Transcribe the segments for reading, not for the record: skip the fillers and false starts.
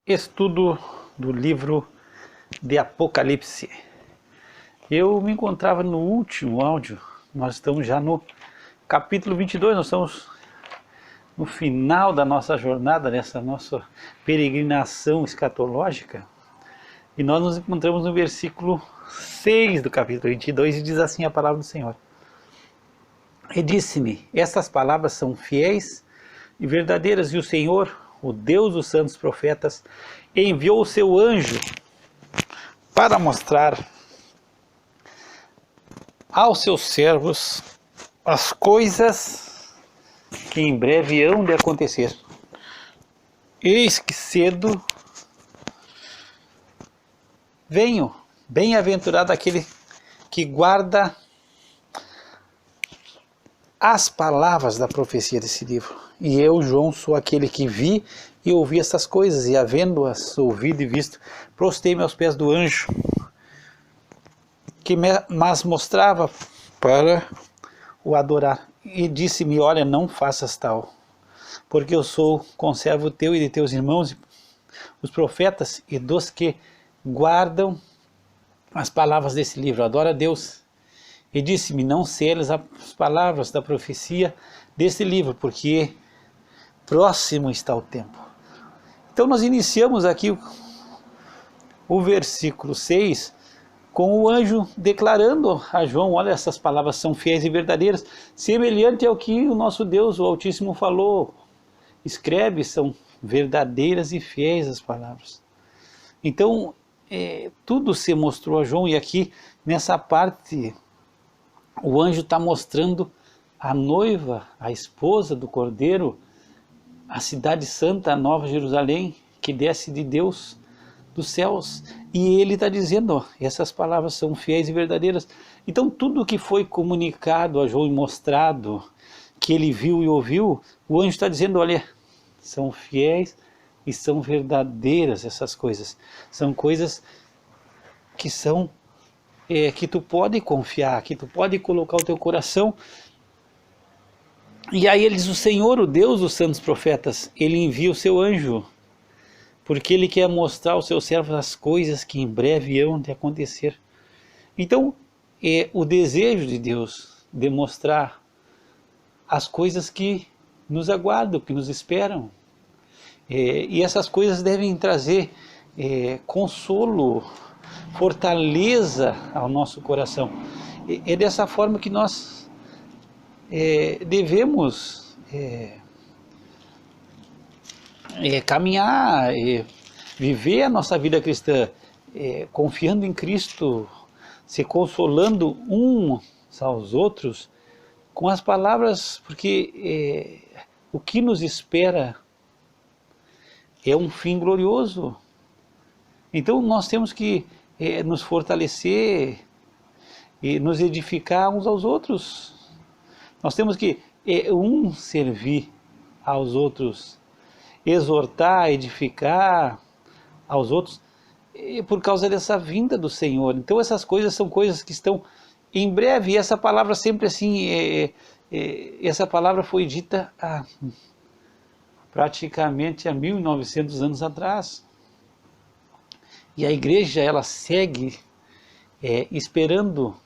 Estudo do livro de Apocalipse. Eu me encontrava no último áudio, nós estamos já no capítulo 22, nós estamos no final da nossa jornada, nessa nossa peregrinação escatológica, e nós nos encontramos no versículo 6 do capítulo 22, e diz assim a palavra do Senhor. E disse-me, estas palavras são fiéis e verdadeiras, e o Senhor, o Deus dos santos profetas, enviou o seu anjo para mostrar aos seus servos as coisas que em breve hão de acontecer. Eis que cedo venho, bem-aventurado aquele que guarda as palavras da profecia desse livro. E eu, João, sou aquele que vi e ouvi essas coisas, e havendo-as ouvido e visto, prostei-me aos pés do anjo, que mas mostrava para o adorar. E disse-me, olha, não faças tal, porque eu sou conservo teu e de teus irmãos, os profetas, e dos que guardam as palavras desse livro. Adora a Deus. E disse-me, não seles as palavras da profecia deste livro, porque próximo está o tempo. Então nós iniciamos aqui o versículo 6 com o anjo declarando a João, olha, essas palavras são fiéis e verdadeiras, semelhante ao que o nosso Deus, o Altíssimo, falou. Escreve, são verdadeiras e fiéis as palavras. Então, tudo se mostrou a João, e aqui nessa parte o anjo está mostrando a noiva, a esposa do Cordeiro, a cidade santa, a Nova Jerusalém, que desce de Deus dos céus. E ele está dizendo, ó, essas palavras são fiéis e verdadeiras. Então tudo que foi comunicado a João e mostrado, que ele viu e ouviu, o anjo está dizendo, olha, são fiéis e são verdadeiras essas coisas. São coisas que são que tu pode confiar, que tu pode colocar o teu coração. E aí ele diz, o Senhor, o Deus dos santos profetas, ele envia o seu anjo, porque ele quer mostrar aos seus servos as coisas que em breve hão de acontecer. Então, o desejo de Deus de mostrar as coisas que nos aguardam, que nos esperam. E essas coisas devem trazer consolo, fortaleza ao nosso coração. É dessa forma que nós devemos caminhar, viver a nossa vida cristã, confiando em Cristo, se consolando uns aos outros com as palavras, porque o que nos espera é um fim glorioso. Então nós temos que nos fortalecer e nos edificar uns aos outros. Nós temos que servir aos outros, exortar, edificar aos outros, por causa dessa vinda do Senhor. Então essas coisas são coisas que estão em breve, e essa palavra sempre assim, essa palavra foi dita praticamente há 1900 anos atrás. E a igreja, ela segue esperando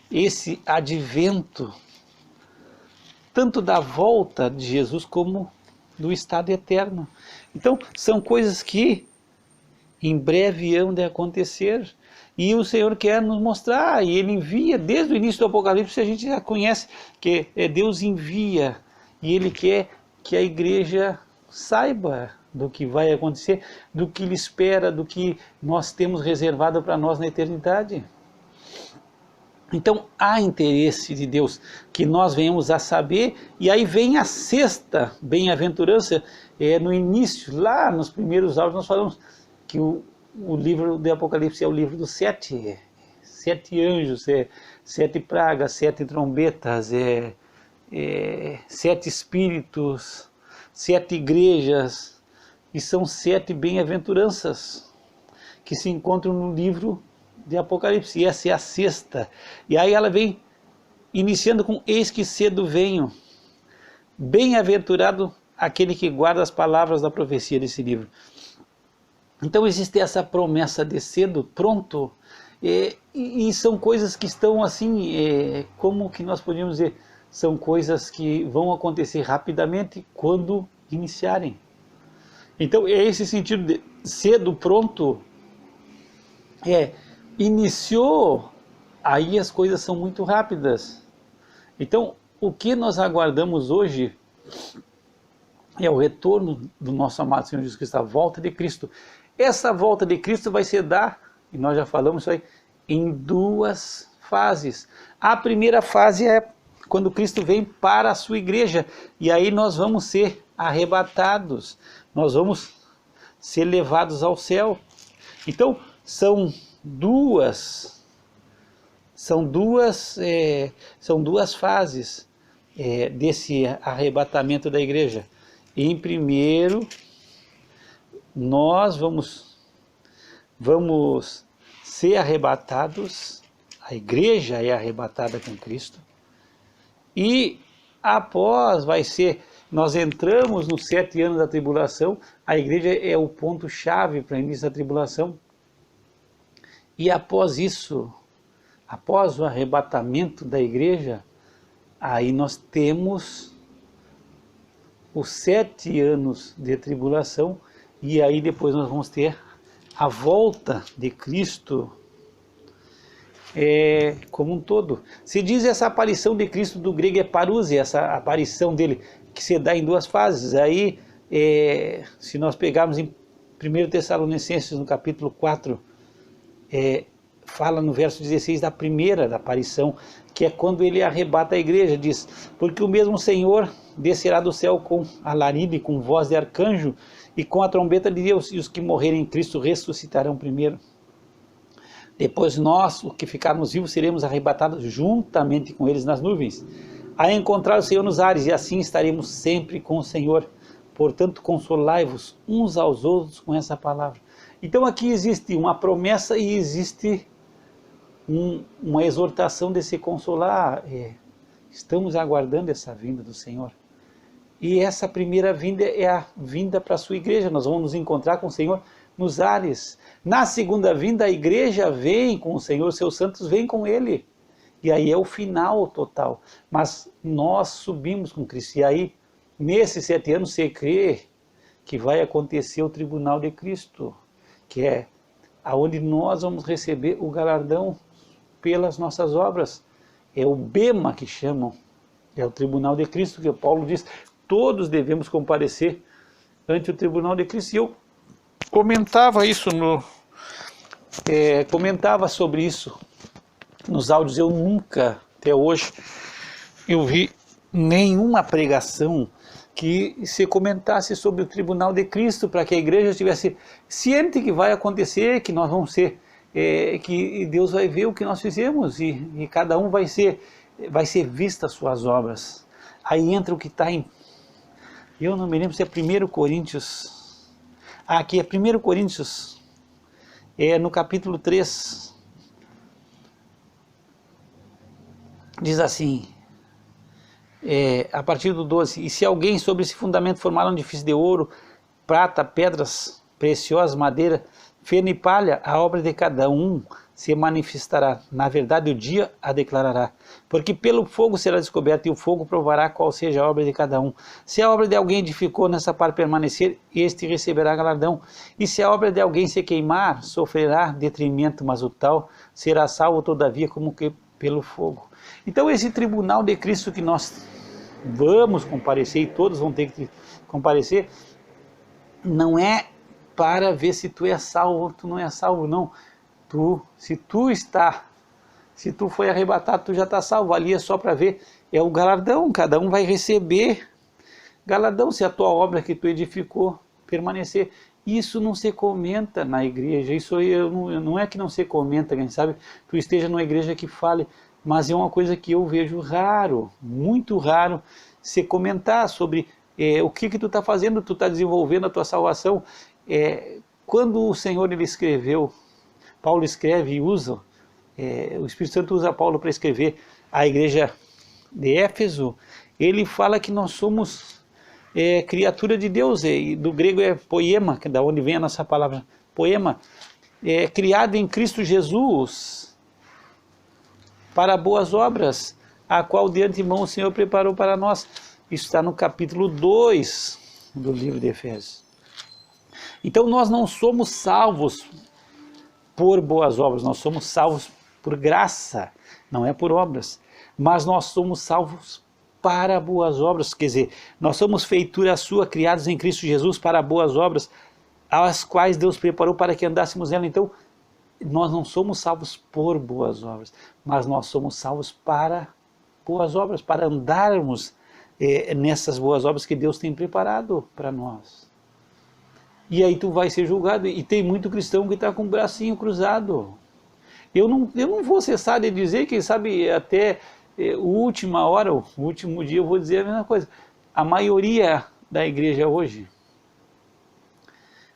esse advento, tanto da volta de Jesus como do estado eterno. Então, são coisas que em breve hão de acontecer, e o Senhor quer nos mostrar, e Ele envia, desde o início do Apocalipse, a gente já conhece que Deus envia, e Ele quer que a igreja saiba do que vai acontecer, do que Ele espera, do que nós temos reservado para nós na eternidade. Então há interesse de Deus que nós venhamos a saber, e aí vem a sexta bem-aventurança. No início, lá nos primeiros áudios, nós falamos que o livro do Apocalipse é o livro dos sete anjos, 7 pragas, 7 trombetas, 7 espíritos, 7 igrejas, e são 7 bem-aventuranças que se encontram no livro de Apocalipse, e essa é a sexta. E aí ela vem iniciando com, eis que cedo venho, bem-aventurado aquele que guarda as palavras da profecia desse livro. Então existe essa promessa de cedo, pronto, e são coisas que estão assim, como que nós podíamos dizer, são coisas que vão acontecer rapidamente quando iniciarem. Então é esse sentido de cedo, pronto, iniciou, aí as coisas são muito rápidas. Então o que nós aguardamos hoje é o retorno do nosso amado Senhor Jesus Cristo, a volta de Cristo. Essa volta de Cristo vai se dar, e nós já falamos isso aí, em duas fases. A primeira fase é quando Cristo vem para a sua igreja, e aí nós vamos ser arrebatados, nós vamos ser levados ao céu. Então são duas fases desse arrebatamento da igreja. Em primeiro, nós vamos ser arrebatados, a igreja é arrebatada com Cristo, e após nós entramos nos 7 anos da tribulação, a igreja é o ponto-chave para o início da tribulação, e após isso, após o arrebatamento da igreja, aí nós temos os 7 anos de tribulação, e aí depois nós vamos ter a volta de Cristo como um todo. Se diz essa aparição de Cristo, do grego é parousia, essa aparição dele, que se dá em duas fases. Aí, se nós pegarmos em 1 Tessalonicenses, no capítulo 4, fala no verso 16 da primeira da aparição, que é quando ele arrebata a igreja, diz: porque o mesmo Senhor descerá do céu com alarido, com voz de arcanjo, e com a trombeta de Deus, e os que morrerem em Cristo ressuscitarão primeiro. Depois nós, os que ficarmos vivos, seremos arrebatados juntamente com eles nas nuvens, a encontrar o Senhor nos ares, e assim estaremos sempre com o Senhor. Portanto, consolai-vos uns aos outros com essa palavra. Então aqui existe uma promessa e existe uma exortação de se consolar. Estamos aguardando essa vinda do Senhor. E essa primeira vinda é a vinda para a sua igreja. Nós vamos nos encontrar com o Senhor nos ares. Na segunda vinda, a igreja vem com o Senhor, seus santos vêm com Ele. E aí é o final total. Mas nós subimos com Cristo. E aí, nesses 7 anos, você crê que vai acontecer o tribunal de Cristo, que é aonde nós vamos receber o galardão pelas nossas obras. É o bema que chamam, é o tribunal de Cristo, que Paulo diz: todos devemos comparecer ante o tribunal de Cristo. E eu comentava isso comentava sobre isso nos áudios. Eu nunca, até hoje, eu vi nenhuma pregação que se comentasse sobre o tribunal de Cristo, para que a igreja estivesse ciente que vai acontecer, que nós vamos ser, que Deus vai ver o que nós fizemos, e cada um vai ser vista as suas obras. Aí entra o que está em, eu não me lembro se é 1 Coríntios, aqui é 1 Coríntios, no capítulo 3, diz assim, a partir do 12, e se alguém sobre esse fundamento formar um edifício de ouro, prata, pedras preciosas, madeira, feno e palha, a obra de cada um se manifestará. Na verdade, o dia a declarará. Porque pelo fogo será descoberto, e o fogo provará qual seja a obra de cada um. Se a obra de alguém edificou nessa para permanecer, este receberá galardão. E se a obra de alguém se queimar, sofrerá detrimento, mas o tal será salvo todavia como que pelo fogo. Então esse tribunal de Cristo que nós vamos comparecer, e todos vão ter que comparecer, não é para ver se tu é salvo ou tu não é salvo, não. Se tu foi arrebatado, tu já está salvo. Ali é só para ver, é o galardão, cada um vai receber galardão se a tua obra que tu edificou permanecer. Isso não se comenta na igreja, isso não é que não se comenta, quem sabe tu esteja numa igreja que fale, mas é uma coisa que eu vejo raro, muito raro, se comentar sobre o que tu está fazendo, tu está desenvolvendo a tua salvação. Quando o Senhor ele escreveu, Paulo escreve e usa, o Espírito Santo usa Paulo para escrever a igreja de Éfeso, ele fala que nós somos é criatura de Deus, e do grego é poema, que é da onde vem a nossa palavra poema, é criado em Cristo Jesus para boas obras, a qual de antemão o Senhor preparou para nós. Isso está no capítulo 2 do livro de Efésios. Então nós não somos salvos por boas obras, nós somos salvos por graça, não é por obras, mas nós somos salvos para boas obras, quer dizer, nós somos feitura sua, criados em Cristo Jesus para boas obras, as quais Deus preparou para que andássemos nela. Então, nós não somos salvos por boas obras, mas nós somos salvos para boas obras, para andarmos nessas boas obras que Deus tem preparado para nós. E aí tu vai ser julgado, e tem muito cristão que está com o bracinho cruzado. Eu não vou cessar de dizer, quem sabe até última hora, o último dia eu vou dizer a mesma coisa. A maioria da igreja hoje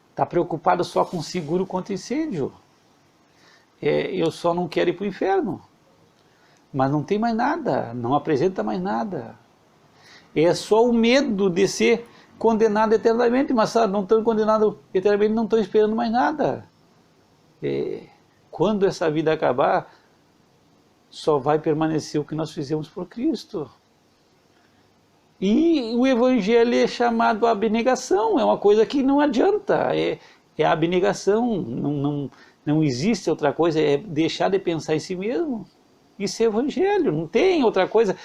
está preocupada só com seguro contra incêndio. Eu só não quero ir para o inferno. Mas não tem mais nada, não apresenta mais nada. É só o medo de ser condenado eternamente, mas sabe, não estão condenados eternamente, não estão esperando mais nada. Quando essa vida acabar, só vai permanecer o que nós fizemos por Cristo. E o Evangelho é chamado abnegação, é uma coisa que não adianta, é a abnegação, não existe outra coisa, é deixar de pensar em si mesmo. Isso é Evangelho, não tem outra coisa.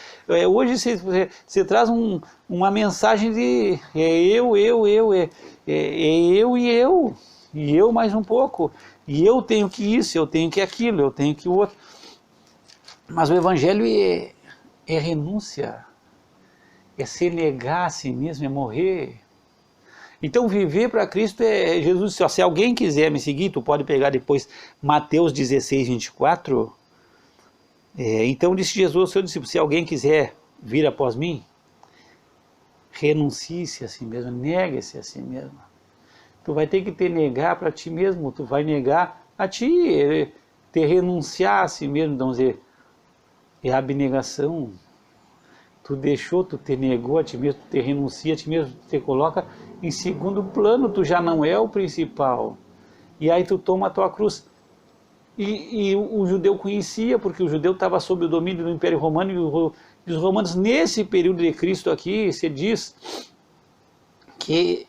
Hoje você traz uma mensagem de eu e eu mais um pouco, e eu tenho que isso, eu tenho que aquilo, eu tenho que o outro. Mas o Evangelho é renúncia, é se negar a si mesmo, é morrer. Então viver para Cristo Jesus disse, se alguém quiser me seguir, tu pode pegar depois Mateus 16, 24, então disse Jesus ao seu discípulo, se alguém quiser vir após mim, renuncie-se a si mesmo, negue-se a si mesmo. Tu vai ter que te negar para ti mesmo, tu vai negar a ti, te renunciar a si mesmo, vamos dizer, é a abnegação. Tu deixou, tu te negou a ti mesmo, tu te renuncia a ti mesmo, tu te coloca em segundo plano, tu já não é o principal. E aí tu toma a tua cruz. E o judeu conhecia, porque o judeu estava sob o domínio do Império Romano, e os romanos, nesse período de Cristo aqui, se diz que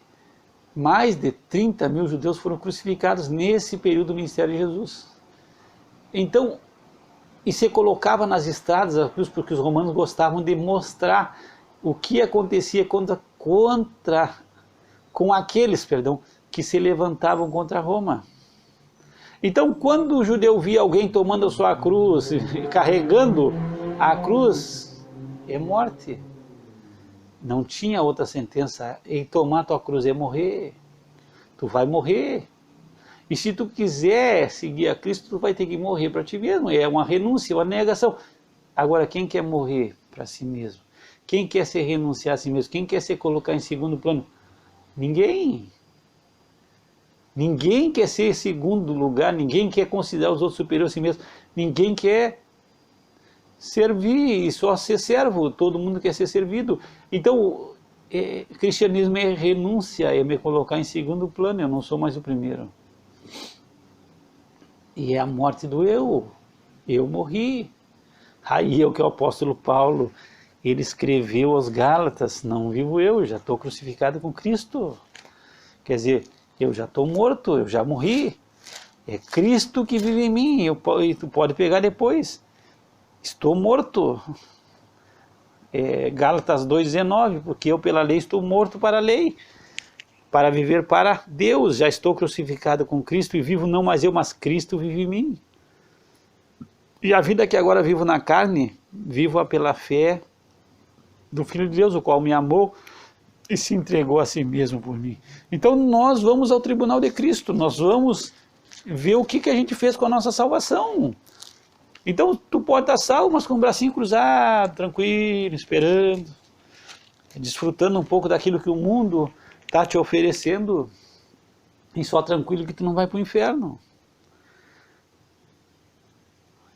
mais de 30 mil judeus foram crucificados nesse período do ministério de Jesus. Então, e se colocava nas estradas a cruz, porque os romanos gostavam de mostrar o que acontecia com aqueles que se levantavam contra Roma. Então, quando o judeu via alguém tomando a sua cruz, carregando a cruz, é morte. Não tinha outra sentença. Em tomar a tua cruz é morrer. Tu vai morrer. E se tu quiser seguir a Cristo, tu vai ter que morrer para ti mesmo. É uma renúncia, uma negação. Agora, quem quer morrer para si mesmo? Quem quer se renunciar a si mesmo? Quem quer se colocar em segundo plano? Ninguém. Ninguém quer ser segundo lugar, ninguém quer considerar os outros superiores a si mesmo, ninguém quer servir e só ser servo, todo mundo quer ser servido. Então, cristianismo é renúncia, é me colocar em segundo plano, eu não sou mais o primeiro. E é a morte do eu morri. Aí é o que o apóstolo Paulo, ele escreveu aos Gálatas, não vivo eu já estou crucificado com Cristo. Quer dizer, eu já estou morto, eu já morri. É Cristo que vive em mim, e tu pode pegar depois. Estou morto. Gálatas 2,19, porque eu pela lei estou morto para a lei, para viver para Deus. Já estou crucificado com Cristo e vivo não mais eu, mas Cristo vive em mim. E a vida que agora vivo na carne, vivo-a pela fé do Filho de Deus, o qual me amou e se entregou a si mesmo por mim. Então nós vamos ao tribunal de Cristo, nós vamos ver o que a gente fez com a nossa salvação. Então tu pode estar salvo, mas com o bracinho cruzado, tranquilo, esperando, desfrutando um pouco daquilo que o mundo está te oferecendo, e só tranquilo que tu não vai para o inferno.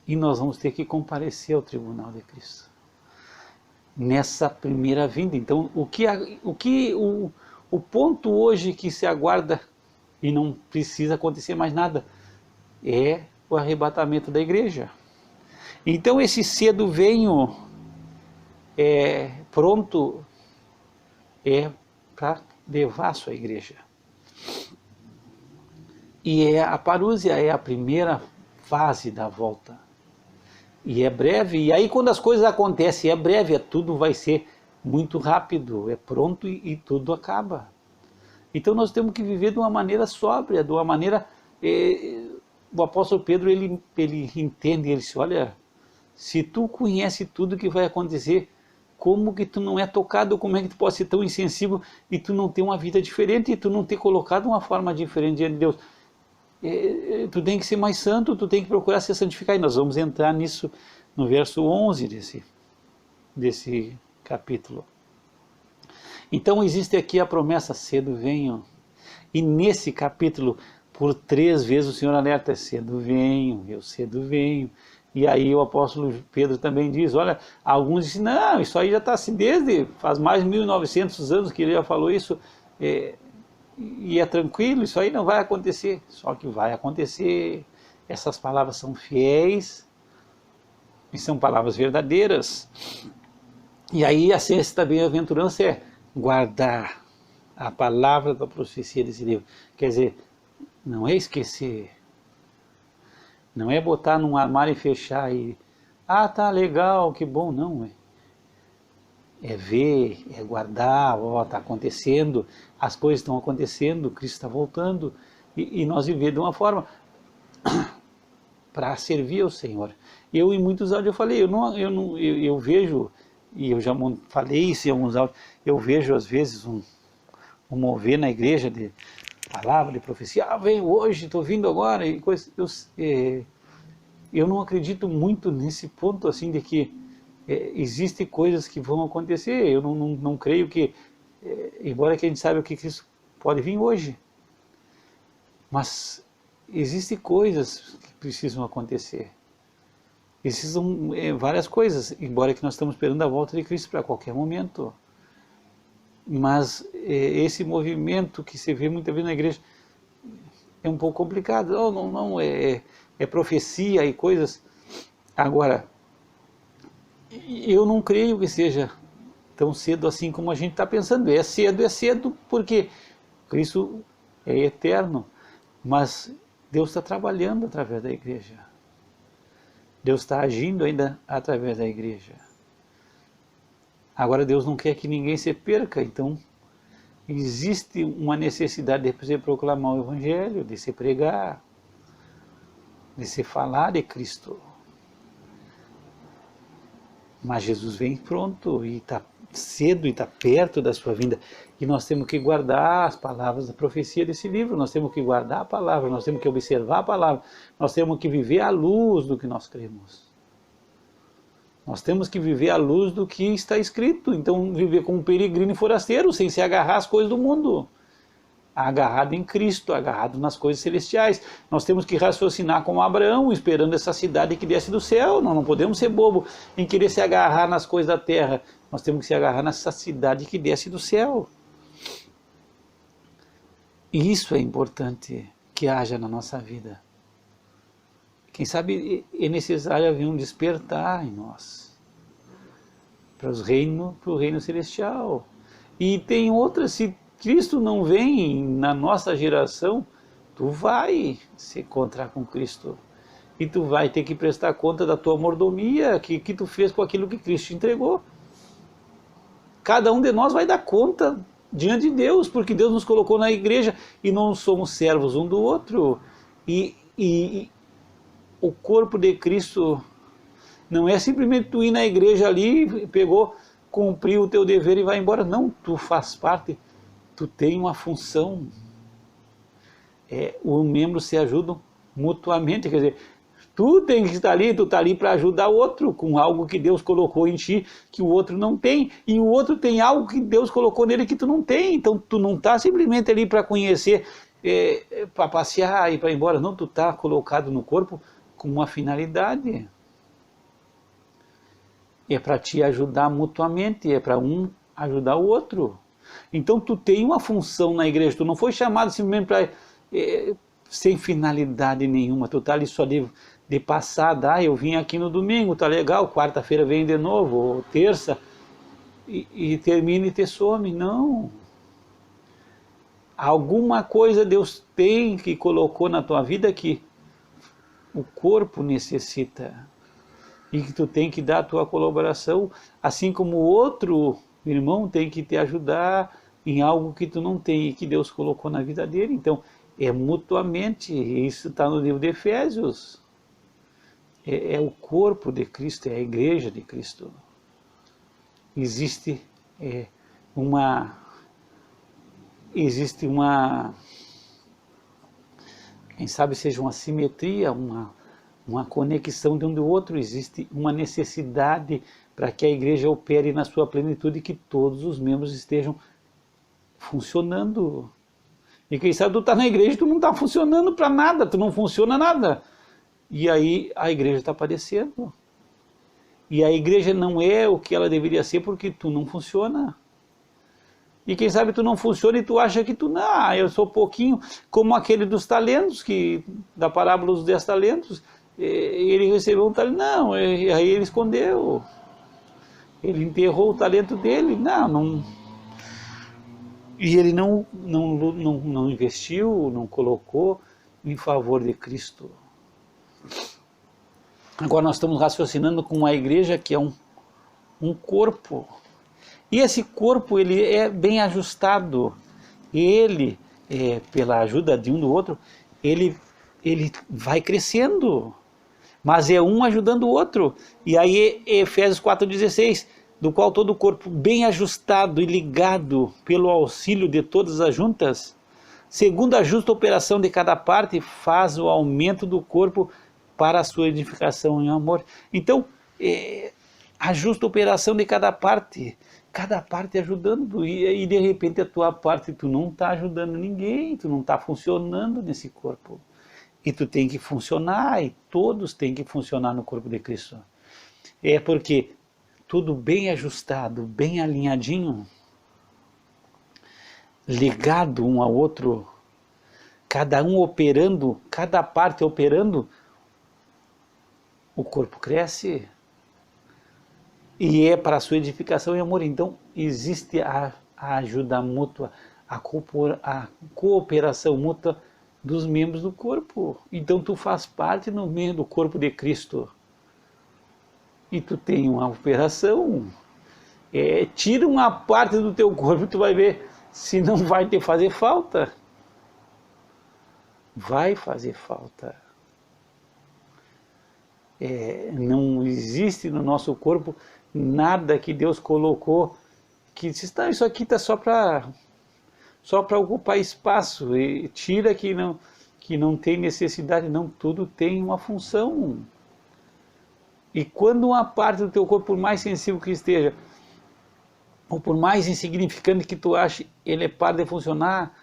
E nós vamos ter que comparecer ao tribunal de Cristo. nessa primeira vinda. Então, o ponto hoje que se aguarda e não precisa acontecer mais nada é o arrebatamento da igreja. Então, esse cedo venho pronto para levar a sua igreja. E a parúzia é a primeira fase da volta. E é breve, e aí quando as coisas acontecem, é breve, tudo vai ser muito rápido, é pronto e tudo acaba. Então nós temos que viver de uma maneira sóbria, de uma maneira... o apóstolo Pedro, ele entende, ele diz, olha, se tu conhece tudo que vai acontecer, como que tu não é tocado, como é que tu pode ser tão insensível e tu não ter uma vida diferente, e tu não ter colocado uma forma diferente diante de Deus? Tu tem que ser mais santo, tu tem que procurar se santificar, e nós vamos entrar nisso no verso 11 desse capítulo. Então existe aqui a promessa, cedo venho, e nesse capítulo, por 3 vezes o Senhor alerta, cedo venho, eu cedo venho. E aí o apóstolo Pedro também diz, olha, alguns dizem, não, isso aí já está assim faz mais de 1900 anos que ele já falou isso, e é tranquilo, isso aí não vai acontecer. Só que vai acontecer. Essas palavras são fiéis e são palavras verdadeiras. E aí a sexta bem-aventurança é guardar a palavra da profecia desse livro. Quer dizer, não é esquecer, não é botar num armário e fechar e tá legal, que bom, não. É ver, é guardar, está acontecendo, as coisas estão acontecendo, Cristo está voltando, e nós viver de uma forma para servir ao Senhor. Eu em muitos áudios eu falei, eu vejo, e eu já falei isso em alguns áudios, eu vejo às vezes um mover na igreja de palavra, de profecia, venho hoje, estou vindo agora, e coisa, eu não acredito muito nesse ponto assim de que existem coisas que vão acontecer. Eu não creio que, embora que a gente saiba que Cristo pode vir hoje, mas existem coisas que precisam acontecer. Precisam várias coisas, embora que nós estamos esperando a volta de Cristo para qualquer momento. Mas esse movimento que se vê muitas vezes na igreja é um pouco complicado. Não, é profecia e coisas. Agora, eu não creio que seja tão cedo assim como a gente está pensando. É cedo porque Cristo é eterno, mas Deus está trabalhando através da igreja. Deus está agindo ainda através da igreja. Agora Deus não quer que ninguém se perca, então existe uma necessidade de você proclamar o Evangelho, de se pregar, de se falar de Cristo. Mas Jesus vem pronto e está cedo e está perto da sua vinda. E nós temos que guardar as palavras da profecia desse livro, nós temos que guardar a palavra, nós temos que observar a palavra, nós temos que viver à luz do que nós cremos. Nós temos que viver à luz do que está escrito. Então viver como um peregrino e forasteiro, sem se agarrar às coisas do mundo. Agarrado em Cristo, agarrado nas coisas celestiais. Nós temos que raciocinar como Abraão, esperando essa cidade que desce do céu. Nós não podemos ser bobo em querer se agarrar nas coisas da terra. Nós temos que se agarrar nessa cidade que desce do céu. E isso é importante que haja na nossa vida. Quem sabe é necessário haver um despertar em nós para o reino celestial. E tem outras, se Cristo não vem na nossa geração, tu vai se encontrar com Cristo. E tu vai ter que prestar conta da tua mordomia, que tu fez com aquilo que Cristo te entregou. Cada um de nós vai dar conta diante de Deus, porque Deus nos colocou na igreja e não somos servos um do outro. E o corpo de Cristo não é simplesmente tu ir na igreja ali, cumpriu o teu dever e vai embora. Não, tu faz parte, tu tem uma função. Os membros se ajudam mutuamente, quer dizer, tu tem que estar ali, tu está ali para ajudar o outro com algo que Deus colocou em ti, que o outro não tem, e o outro tem algo que Deus colocou nele que tu não tem. Então tu não está simplesmente ali para conhecer, para passear e para ir embora. Não, tu está colocado no corpo com uma finalidade. é para te ajudar mutuamente, é para um ajudar o outro. Então tu tem uma função na igreja, tu não foi chamado simplesmente para sem finalidade nenhuma, tu tá ali só de passada, eu vim aqui no domingo, tá legal, quarta-feira vem de novo, ou terça, e termina e te some. Não. Alguma coisa Deus tem que colocou na tua vida que o corpo necessita e que tu tem que dar a tua colaboração, assim como o outro irmão tem que te ajudar em algo que tu não tem e que Deus colocou na vida dele. Então, é mutuamente, isso está no livro de Efésios. É o corpo de Cristo, é a igreja de Cristo. Existe uma quem sabe seja uma simetria, uma conexão de um do outro, existe uma necessidade para que a igreja opere na sua plenitude e que todos os membros estejam funcionando. E quem sabe tu está na igreja e tu não está funcionando para nada, tu não funciona nada. E aí a igreja está padecendo. E a igreja não é o que ela deveria ser porque tu não funciona. E quem sabe tu não funciona e tu acha que tu, não, eu sou pouquinho, como aquele dos talentos, da parábola dos 10 talentos, ele recebeu um talento, não, aí ele escondeu, ele enterrou o talento dele, não, e ele não investiu, não colocou em favor de Cristo. Agora nós estamos raciocinando com a igreja que é um corpo. E esse corpo ele é bem ajustado. Ele, pela ajuda de um do outro, ele vai crescendo. Mas é um ajudando o outro. E aí Efésios 4,16, do qual todo o corpo bem ajustado e ligado pelo auxílio de todas as juntas, segundo a justa operação de cada parte, faz o aumento do corpo para a sua edificação em amor. Então, a justa operação de cada parte ajudando, e de repente a tua parte tu não está ajudando ninguém, tu não está funcionando nesse corpo. E tu tem que funcionar, e todos têm que funcionar no corpo de Cristo. É porque tudo bem ajustado, bem alinhadinho, ligado um ao outro, cada um operando, cada parte operando, o corpo cresce. E é para a sua edificação e amor. Então, existe a ajuda mútua, a cooperação mútua dos membros do corpo. Então, tu faz parte no meio do corpo de Cristo. E tu tem uma operação. Tira uma parte do teu corpo, tu vai ver se não vai te fazer falta. Vai fazer falta. Não existe no nosso corpo nada que Deus colocou que isso aqui está só para ocupar espaço, e tira que não tem necessidade. Não, tudo tem uma função. E quando uma parte do teu corpo, por mais sensível que esteja, ou por mais insignificante que tu ache, ele para de funcionar,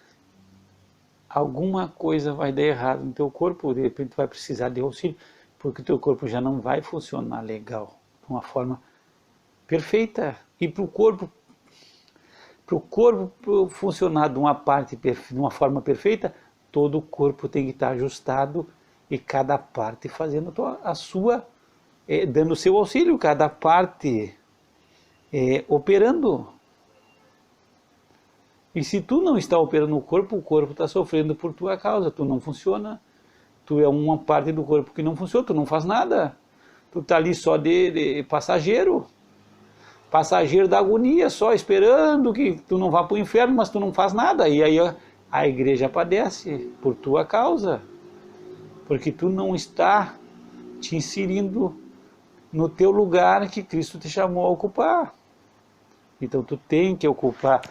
alguma coisa vai dar errado no teu corpo, de repente tu vai precisar de auxílio, porque o teu corpo já não vai funcionar legal, de uma forma perfeita. E para o corpo funcionar de uma forma perfeita, todo o corpo tem que estar ajustado e cada parte fazendo a sua, dando o seu auxílio, cada parte operando. E se tu não está operando o corpo está sofrendo por tua causa, tu não funciona. Tu é uma parte do corpo que não funciona, tu não faz nada. Tu está ali só de passageiro da agonia, só esperando que tu não vá para o inferno, mas tu não faz nada. E aí a igreja padece por tua causa, porque tu não está te inserindo no teu lugar que Cristo te chamou a ocupar. Então tu tem que ocupar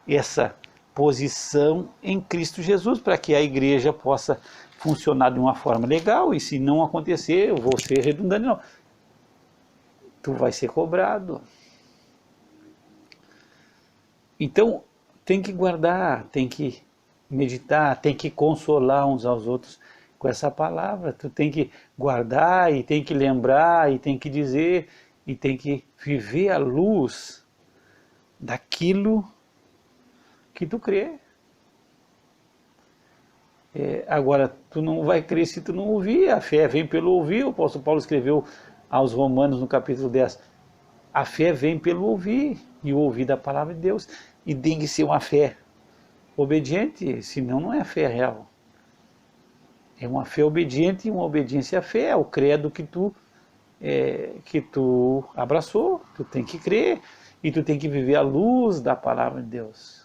essa posição em Cristo Jesus, para que a igreja possa funcionar de uma forma legal. E se não acontecer, eu vou ser redundante, não, tu vai ser cobrado. Então tem que guardar, tem que meditar, tem que consolar uns aos outros com essa palavra. Tu tem que guardar e tem que lembrar e tem que dizer e tem que viver à luz daquilo que tu crê. Agora, tu não vai crer se tu não ouvir. A fé vem pelo ouvir. O apóstolo Paulo escreveu aos Romanos no capítulo 10. A fé vem pelo ouvir, e o ouvir da palavra de Deus. E tem que ser uma fé obediente, senão não é fé real. É uma fé obediente e uma obediência à fé, ao credo que tu abraçou. Tu tem que crer e tu tem que viver à luz da palavra de Deus.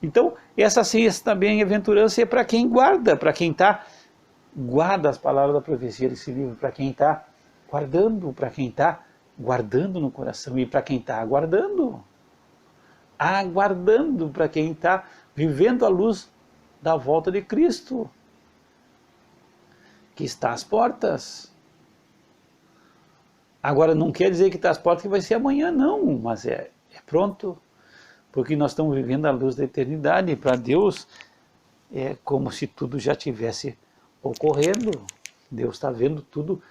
Então, essa ciência também, aventurança, é para quem guarda, para quem guarda as palavras da profecia desse livro, para quem está guardando, para quem está guardando no coração, e para quem está aguardando, para quem está vivendo a luz da volta de Cristo, que está às portas. Agora, não quer dizer que está às portas que vai ser amanhã, não, mas é pronto, porque nós estamos vivendo a luz da eternidade, e para Deus é como se tudo já tivesse ocorrendo. Deus está vendo tudo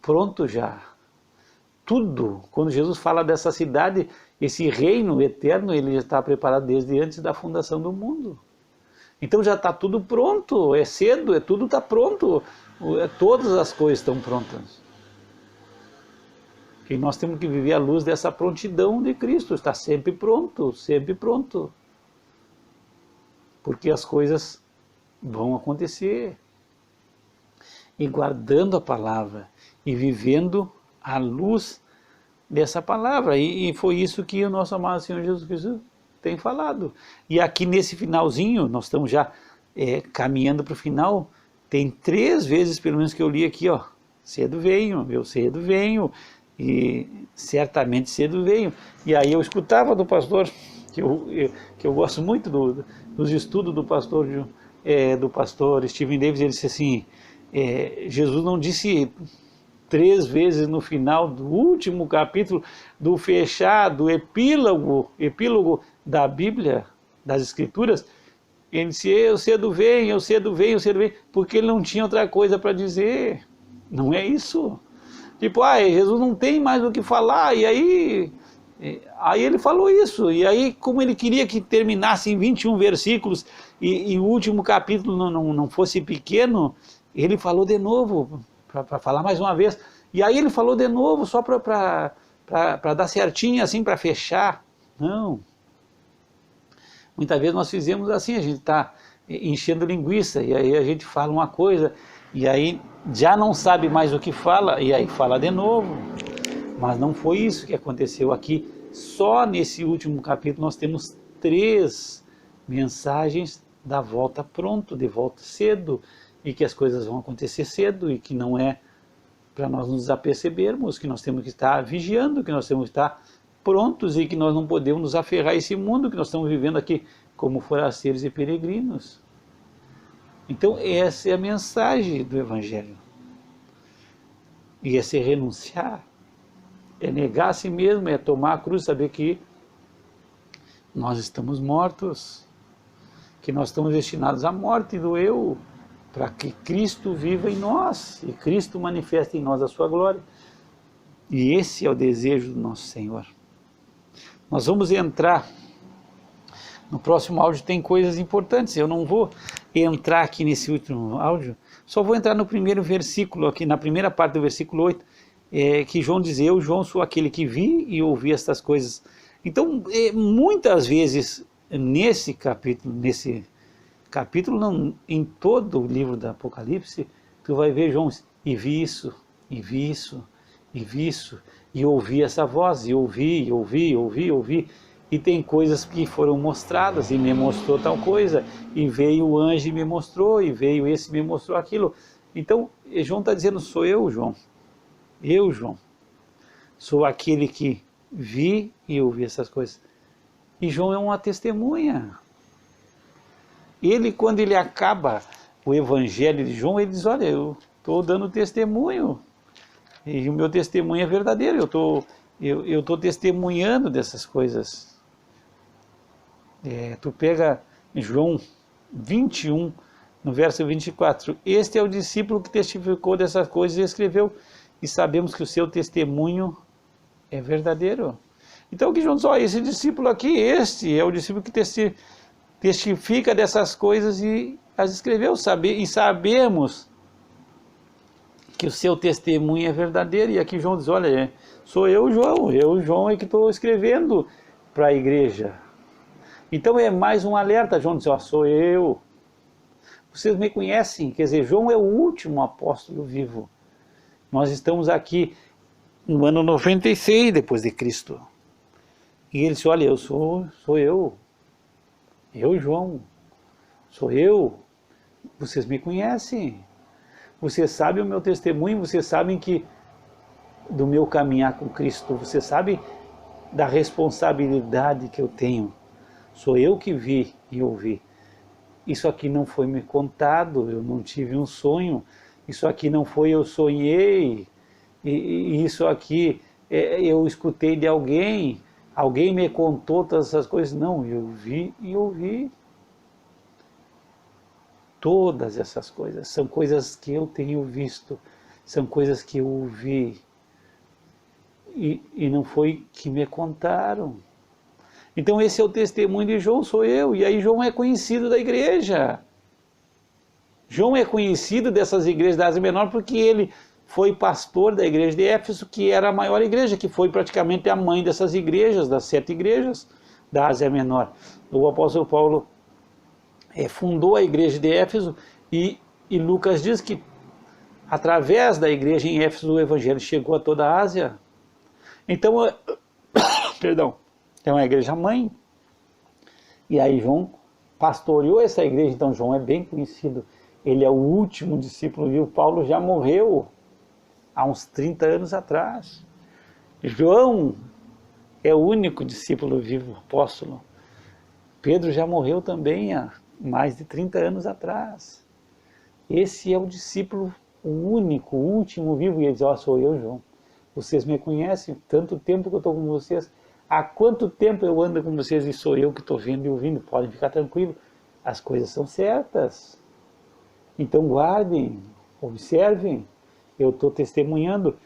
pronto já. Tudo. Quando Jesus fala dessa cidade, esse reino eterno, ele já está preparado desde antes da fundação do mundo. Então já está tudo pronto, é cedo, tudo está pronto, todas as coisas estão prontas. E nós temos que viver à luz dessa prontidão de Cristo, está sempre pronto, sempre pronto. Porque as coisas vão acontecer. E guardando a palavra, e vivendo à luz dessa palavra. E foi isso que o nosso amado Senhor Jesus Cristo tem falado. E aqui nesse finalzinho, nós estamos já caminhando para o final, tem 3 vezes pelo menos que eu li aqui, ó, cedo venho, eu cedo venho, e certamente cedo venho. E aí eu escutava do pastor, que eu gosto muito dos estudos do pastor Stephen Davis, ele disse assim, Jesus não disse 3 vezes no final do último capítulo, do fechado epílogo da Bíblia, das Escrituras, ele disse, eu cedo venho, eu cedo venho, eu cedo venho, porque ele não tinha outra coisa para dizer. Não é isso. Tipo, Jesus não tem mais o que falar, e aí ele falou isso, e aí como ele queria que terminasse em 21 versículos, e o último capítulo não fosse pequeno, ele falou de novo, para falar mais uma vez, e aí ele falou de novo, só para dar certinho, assim, para fechar. Não. Muitas vezes nós fizemos assim, a gente está enchendo linguiça, e aí a gente fala uma coisa, e aí já não sabe mais o que fala, e aí fala de novo. Mas não foi isso que aconteceu aqui. Só nesse último capítulo nós temos 3 mensagens da volta pronto, de volta cedo, e que as coisas vão acontecer cedo, e que não é para nós nos apercebermos, que nós temos que estar vigiando, que nós temos que estar prontos, e que nós não podemos nos aferrar a esse mundo que nós estamos vivendo aqui como forasteiros e peregrinos. Então essa é a mensagem do Evangelho. E é se renunciar, é negar a si mesmo, é tomar a cruz, saber que nós estamos mortos, que nós estamos destinados à morte do eu, para que Cristo viva em nós, e Cristo manifeste em nós a sua glória. E esse é o desejo do nosso Senhor. Nós vamos entrar, no próximo áudio tem coisas importantes, eu não vou entrar aqui nesse último áudio, só vou entrar no primeiro versículo, aqui na primeira parte do versículo 8, que João diz, eu, João, sou aquele que vi e ouvi estas coisas. Então, muitas vezes, nesse capítulo não, em todo o livro do Apocalipse, tu vai ver João, e vi isso, e vi isso, e vi isso, e ouvi essa voz, e ouvi, e tem coisas que foram mostradas, e me mostrou tal coisa, e veio o anjo e me mostrou, e veio esse e me mostrou aquilo. Então, João está dizendo, sou eu, João, sou aquele que vi e ouvi essas coisas. E João é uma testemunha. Ele, quando ele acaba o Evangelho de João, ele diz, olha, eu estou dando testemunho, e o meu testemunho é verdadeiro, eu estou testemunhando dessas coisas. Tu pega João 21, no verso 24, este é o discípulo que testificou dessas coisas e escreveu, e sabemos que o seu testemunho é verdadeiro. Então que João diz, ó, esse discípulo aqui, este é o discípulo que testifica dessas coisas e as escreveu, e sabemos que o seu testemunho é verdadeiro. E aqui João diz, olha, sou eu, João, é que estou escrevendo para a igreja. Então é mais um alerta, João diz, ó, sou eu. Vocês me conhecem, quer dizer, João é o último apóstolo vivo. Nós estamos aqui no ano 96 depois de Cristo. E ele disse, olha, sou eu, João, sou eu, vocês me conhecem, vocês sabem o meu testemunho, vocês sabem que do meu caminhar com Cristo, vocês sabem da responsabilidade que eu tenho, sou eu que vi e ouvi. Isso aqui não foi me contado, eu não tive um sonho, isso aqui não foi eu sonhei, e isso aqui eu escutei de alguém me contou todas essas coisas. Não, eu vi e ouvi. Todas essas coisas são coisas que eu tenho visto, são coisas que eu ouvi, e não foi que me contaram. Então esse é o testemunho de João, sou eu, e aí João é conhecido da igreja. João é conhecido dessas igrejas da Ásia Menor porque ele foi pastor da igreja de Éfeso, que era a maior igreja, que foi praticamente a mãe dessas igrejas, das 7 igrejas da Ásia Menor. O apóstolo Paulo fundou a igreja de Éfeso e Lucas diz que através da igreja em Éfeso o evangelho chegou a toda a Ásia. Então, perdão, é uma igreja mãe. E aí João pastoreou essa igreja, então João é bem conhecido. Ele é o último discípulo vivo. Paulo já morreu há uns 30 anos atrás. João é o único discípulo vivo, apóstolo. Pedro já morreu também há mais de 30 anos atrás. Esse é o discípulo, o único, o último vivo. E ele diz, ó, sou eu, João. Vocês me conhecem, tanto tempo que eu estou com vocês. Há quanto tempo eu ando com vocês e sou eu que estou vendo e ouvindo. Podem ficar tranquilos, as coisas são certas. Então guardem, observem, eu estou testemunhando.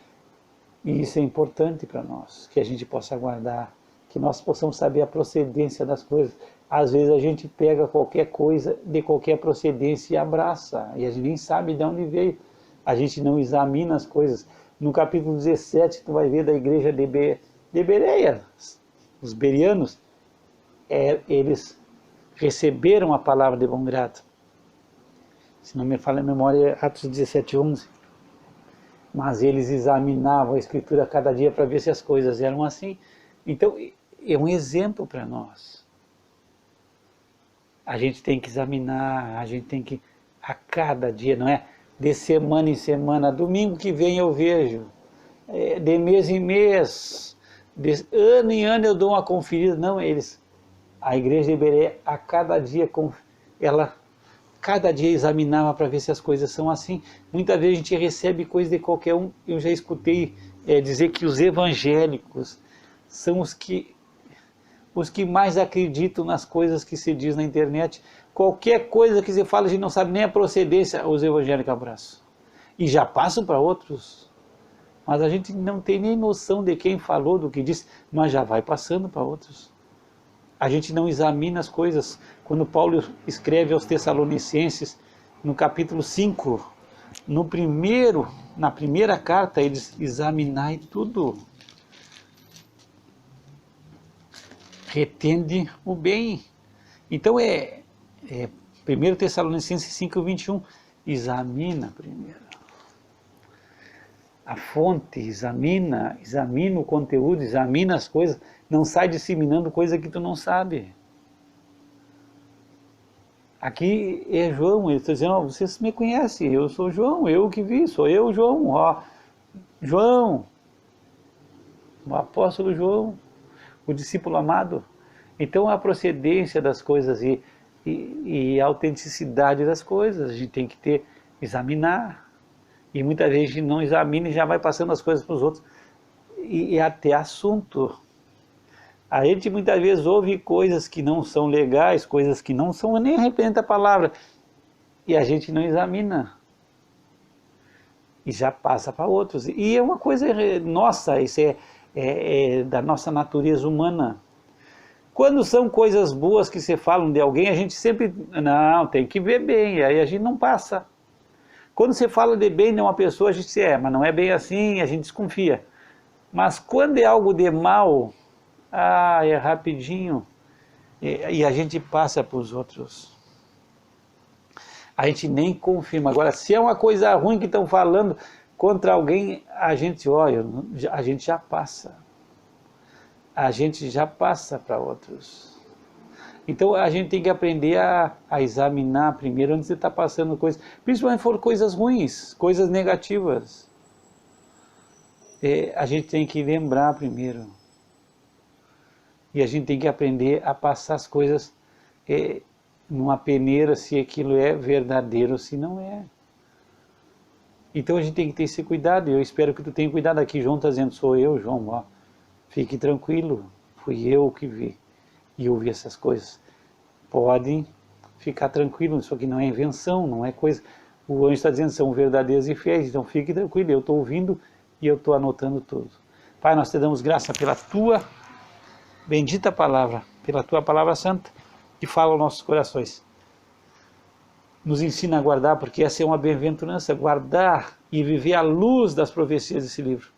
E isso é importante para nós, que a gente possa guardar, que nós possamos saber a procedência das coisas. Às vezes a gente pega qualquer coisa de qualquer procedência e abraça, e a gente nem sabe de onde veio. A gente não examina as coisas. No capítulo 17, tu vai ver da igreja de Bereia, os berianos, eles receberam a palavra de bom grado. Se não me falha a memória, é Atos 17:11. Mas eles examinavam a Escritura cada dia para ver se as coisas eram assim. Então, é um exemplo para nós. A gente tem que examinar, a gente tem que, a cada dia, não é? De semana em semana, domingo que vem eu vejo, de mês em mês, de ano em ano eu dou uma conferida. Não, a igreja de Iberé, a cada dia, cada dia examinava para ver se as coisas são assim. Muitas vezes a gente recebe coisas de qualquer um. Eu já escutei dizer que os evangélicos são os que mais acreditam nas coisas que se diz na internet. Qualquer coisa que se fala, a gente não sabe nem a procedência, os evangélicos abraçam. E já passam para outros. Mas a gente não tem nem noção de quem falou, do que disse, mas já vai passando para outros. A gente não examina as coisas. Quando Paulo escreve aos Tessalonicenses, no capítulo 5, na primeira carta, ele diz, examinai tudo. Retende o bem. Então 1 Tessalonicenses 5:21, examina primeiro. A fonte, examina o conteúdo, examina as coisas, não sai disseminando coisa que tu não sabe. Aqui é João, ele está dizendo, vocês me conhecem, eu sou João, eu que vi, sou eu, João, João, o apóstolo João, o discípulo amado. Então a procedência das coisas e a autenticidade das coisas, a gente tem que examinar. E muitas vezes a gente não examina e já vai passando as coisas para os outros. E até assunto. A gente muitas vezes ouve coisas que não são legais, coisas que não são, nem representa a palavra. E a gente não examina. E já passa para outros. E é uma coisa nossa, isso da nossa natureza humana. Quando são coisas boas que se falam de alguém, a gente sempre, não, tem que ver bem, aí a gente não passa. Quando você fala de bem de uma pessoa, a gente diz, mas não é bem assim, a gente desconfia. Mas quando é algo de mal, é rapidinho, e a gente passa para os outros. A gente nem confirma. Agora, se é uma coisa ruim que estão falando contra alguém, a gente olha, a gente já passa. A gente já passa para outros. Então a gente tem que aprender a examinar primeiro onde você está passando coisas, principalmente se for coisas ruins, coisas negativas. A gente tem que lembrar primeiro. E a gente tem que aprender a passar as coisas numa peneira, se aquilo é verdadeiro ou se não é. Então a gente tem que ter esse cuidado, e eu espero que tu tenha cuidado. Aqui João está dizendo, sou eu, João, ó. Fique tranquilo, fui eu que vi e ouvi essas coisas. Podem ficar tranquilos, isso aqui não é invenção, não é coisa. O anjo está dizendo, são verdadeiros e fiéis, então fique tranquilo, eu estou ouvindo e eu estou anotando tudo. Pai, nós te damos graça pela tua bendita palavra, pela tua palavra santa, que fala aos nossos corações. Nos ensina a guardar, porque essa é uma bem-aventurança, guardar e viver à luz das profecias desse livro.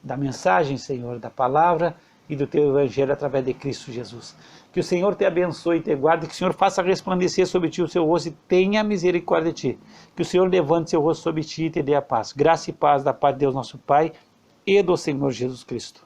Da mensagem, Senhor, da palavra e do teu evangelho através de Cristo Jesus. Que o Senhor te abençoe e te guarde, que o Senhor faça resplandecer sobre ti o seu rosto e tenha misericórdia de ti. Que o Senhor levante seu rosto sobre ti e te dê a paz. Graça e paz da parte de Deus nosso Pai e do Senhor Jesus Cristo.